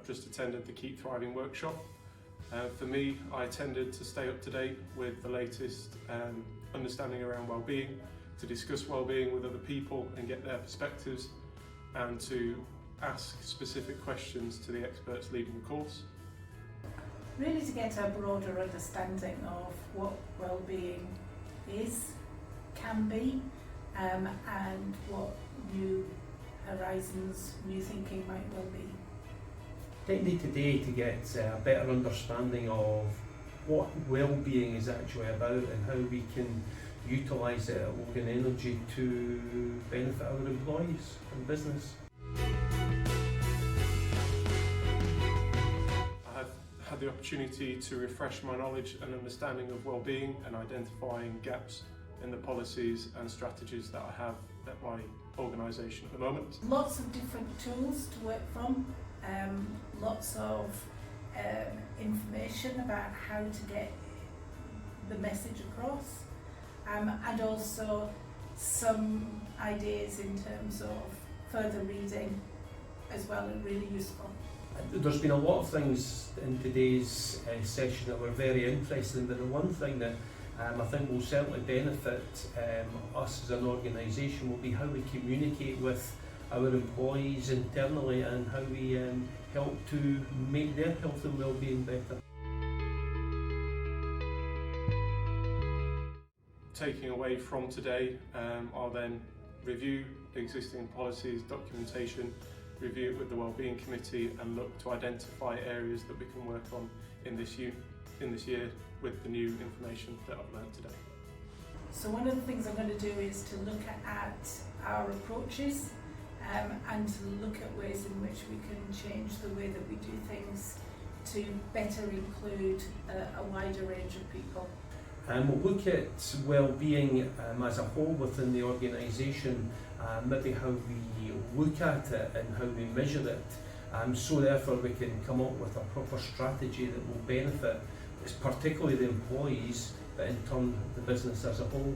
I've just attended the Keep Thriving workshop. For me, I attended to stay up to date with the latest understanding around wellbeing, to discuss wellbeing with other people and get their perspectives, and to ask specific questions to the experts leading the course. Really to get a broader understanding of what wellbeing is, can be, and what new horizons, new thinking might well be. Day to day to get a better understanding of what wellbeing is actually about and how we can utilise it at Logan Energy to benefit our employees and business. I have had the opportunity to refresh my knowledge and understanding of wellbeing and identifying gaps in the policies and strategies that I have at my organisation at the moment. Lots of different tools to work from, lots of information about how to get the message across, and also some ideas in terms of further reading as well, and really useful. There's been a lot of things in today's session that were very interesting, but the one thing that I think will certainly benefit us as an organisation will be how we communicate with our employees internally and how we help to make their health and well-being better. Taking away from today, I'll then review existing policies, documentation, review it with the Wellbeing Committee and look to identify areas that we can work on in this year with the new information that I've learned today. So one of the things I'm going to do is to look at our approaches and to look at ways in which we can change the way that we do things to better include a wider range of people. We'll look at wellbeing as a whole within the organisation, maybe how we look at it and how we measure it, so therefore we can come up with a proper strategy that will benefit particularly the employees, but in turn the business as a whole.